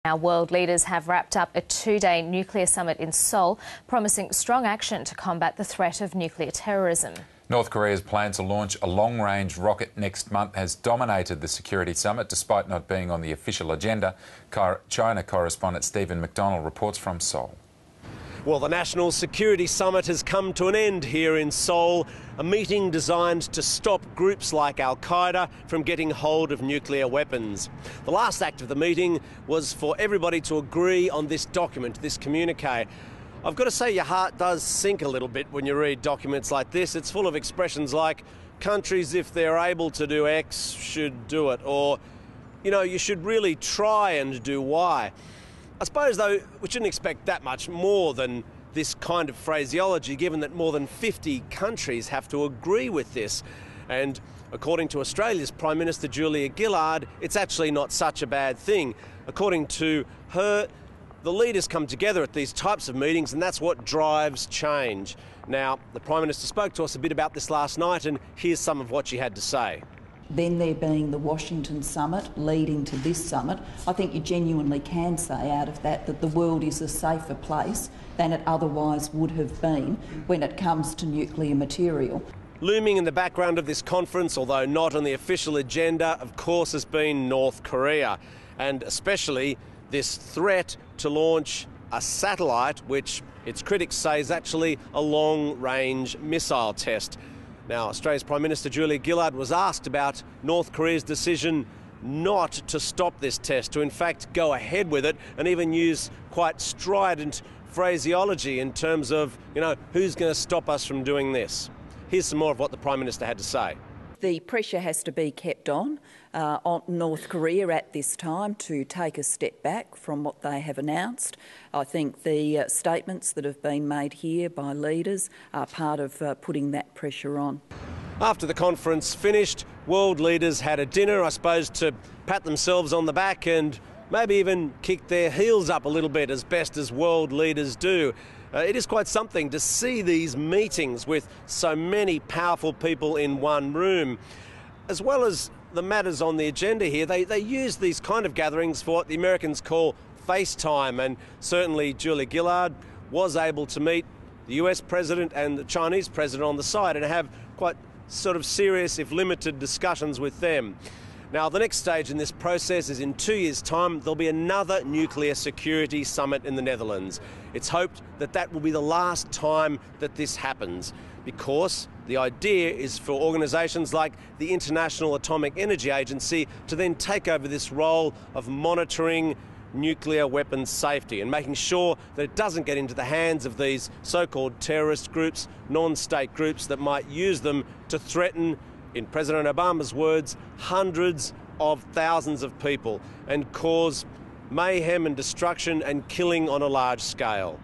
Now, world leaders have wrapped up a two-day nuclear summit in Seoul, promising strong action to combat the threat of nuclear terrorism. North Korea's plan to launch a long-range rocket next month has dominated the security summit, despite not being on the official agenda. China correspondent Stephen McDonald reports from Seoul. Well, the National Security Summit has come to an end here in Seoul, a meeting designed to stop groups like Al-Qaeda from getting hold of nuclear weapons. The last act of the meeting was for everybody to agree on this document, this communique. I've got to say, your heart does sink a little bit when you read documents like this. It's full of expressions like, countries, if they're able to do X, should do it, or, you know, you should really try and do Y. I suppose, though, we shouldn't expect that much more than this kind of phraseology, given that more than 50 countries have to agree with this. And according to Australia's Prime Minister Julia Gillard, it's actually not such a bad thing. According to her, the leaders come together at these types of meetings, and that's what drives change. Now, the Prime Minister spoke to us a bit about this last night, and here's some of what she had to say. Then there being the Washington summit leading to this summit, I think you genuinely can say out of that the world is a safer place than it otherwise would have been when it comes to nuclear material. Looming in the background of this conference, although not on the official agenda, of course, has been North Korea, and especially this threat to launch a satellite, which its critics say is actually a long-range missile test. Now, Australia's Prime Minister Julia Gillard was asked about North Korea's decision not to stop this test, to in fact go ahead with it and even use quite strident phraseology in terms of, you know, who's going to stop us from doing this. Here's some more of what the Prime Minister had to say. The pressure has to be kept on North Korea at this time to take a step back from what they have announced. I think the statements that have been made here by leaders are part of putting that pressure on. After the conference finished, world leaders had a dinner, I suppose, to pat themselves on the back and maybe even kick their heels up a little bit, as best as world leaders do. It is quite something to see these meetings with so many powerful people in one room. As well as the matters on the agenda here, they use these kind of gatherings for what the Americans call FaceTime, and certainly Julia Gillard was able to meet the US President and the Chinese President on the side and have quite sort of serious, if limited, discussions with them. Now, the next stage in this process is in 2 years' time, there'll be another nuclear security summit in the Netherlands. It's hoped that that will be the last time that this happens, because the idea is for organisations like the International Atomic Energy Agency to then take over this role of monitoring nuclear weapons safety and making sure that it doesn't get into the hands of these so-called terrorist groups, non-state groups that might use them to threaten, in President Obama's words, hundreds of thousands of people and cause mayhem and destruction and killing on a large scale.